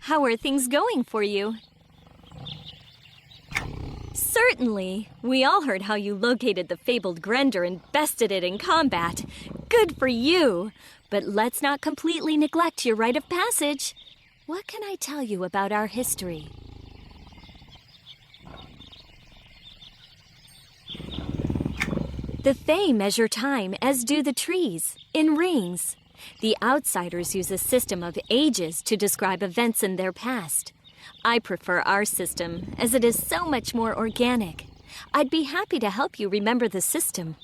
How are things going for you? Certainly. We all heard how you located the fabled Grender and bested it in combat. Good for you! But let's not completely neglect your rite of passage. What can I tell you about our history? The Fae measure time, as do the trees, in rings. The outsiders use a system of ages to describe events in their past. I prefer our system, as it is so much more organic. I'd be happy to help you remember the system.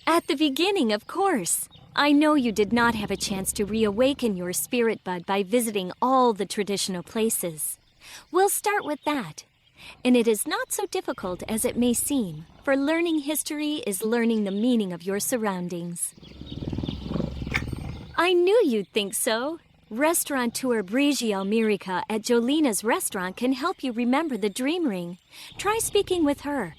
At the beginning, of course. I know you did not have a chance to reawaken your spirit bud by visiting all the traditional places. We'll start with that. And it is not so difficult as it may seem, for learning history is learning the meaning of your surroundings. I knew you'd think so. Restaurateur Brigiel Mirica at Jolina's restaurant can help you remember the dream ring. Try speaking with her.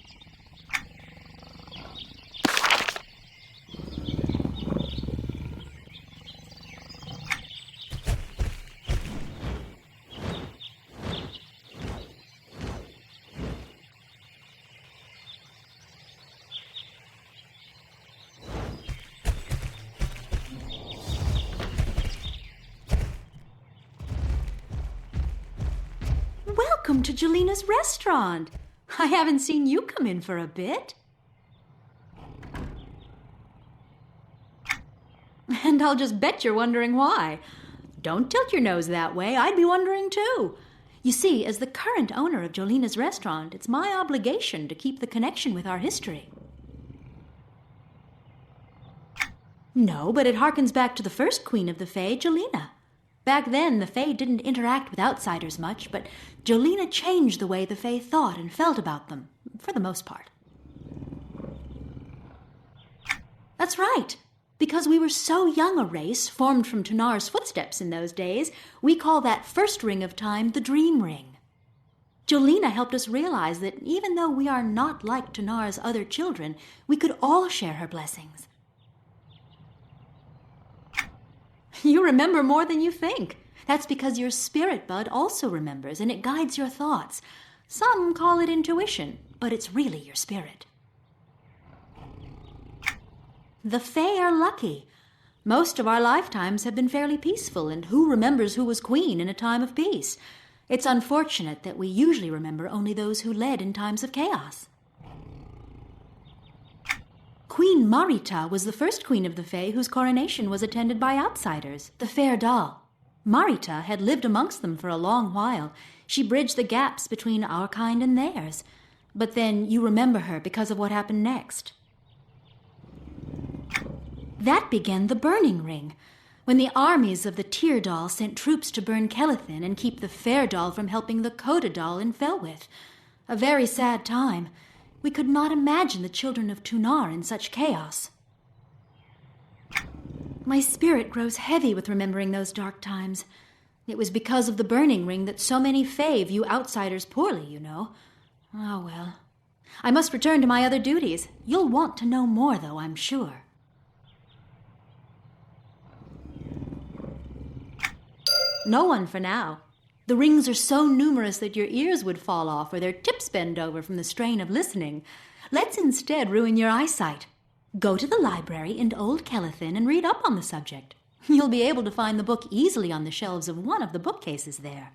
Welcome to Jolina's restaurant. I haven't seen you come in for a bit. And I'll just bet you're wondering why. Don't tilt your nose that way. I'd be wondering too. You see, as the current owner of Jolina's restaurant, it's my obligation to keep the connection with our history. No, but it harkens back to the first queen of the Fae, Jolina. Back then, the Fae didn't interact with outsiders much, but Jolina changed the way the Fae thought and felt about them, for the most part. That's right. Because we were so young a race, formed from Tunar's footsteps in those days, we call that first ring of time the Dream Ring. Jolina helped us realize that even though we are not like Tunar's other children, we could all share her blessings. You remember more than you think. That's because your spirit bud also remembers, and it guides your thoughts. Some call it intuition, but it's really your spirit. The Fae are lucky. Most of our lifetimes have been fairly peaceful, and who remembers who was queen in a time of peace? It's unfortunate that we usually remember only those who led in times of chaos. Queen Marita was the first queen of the Fae whose coronation was attended by outsiders, the Fair Doll. Marita had lived amongst them for a long while. She bridged the gaps between our kind and theirs. But then you remember her because of what happened next. That began the Burning Ring, when the armies of the Tear Doll sent troops to burn Kelethin and keep the Fair Doll from helping the Coda Doll in Felwith. A very sad time. We could not imagine the children of Tunar in such chaos. My spirit grows heavy with remembering those dark times. It was because of the Burning Ring that so many Fae view outsiders poorly, you know. Oh, well. I must return to my other duties. You'll want to know more, though, I'm sure. No one for now. The rings are so numerous that your ears would fall off or their tips bend over from the strain of listening. Let's instead ruin your eyesight. Go to the library in Old Kelethin and read up on the subject. You'll be able to find the book easily on the shelves of one of the bookcases there.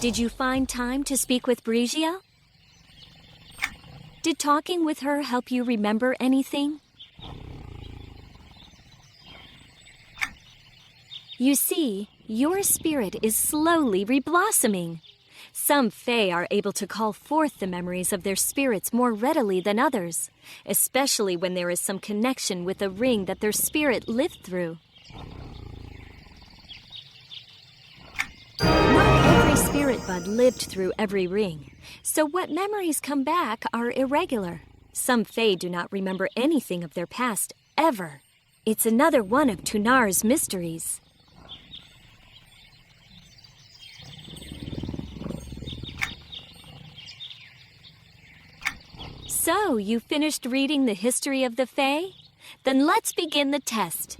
Did you find time to speak with Brigia? Did talking with her help you remember anything? You see, your spirit is slowly reblossoming. Some Fae are able to call forth the memories of their spirits more readily than others, especially when there is some connection with a ring that their spirit lived through. Not every spirit bud lived through every ring, so what memories come back are irregular. Some Fae do not remember anything of their past, ever. It's another one of Tunar's mysteries. So, you finished reading the history of the Fae? Then let's begin the test.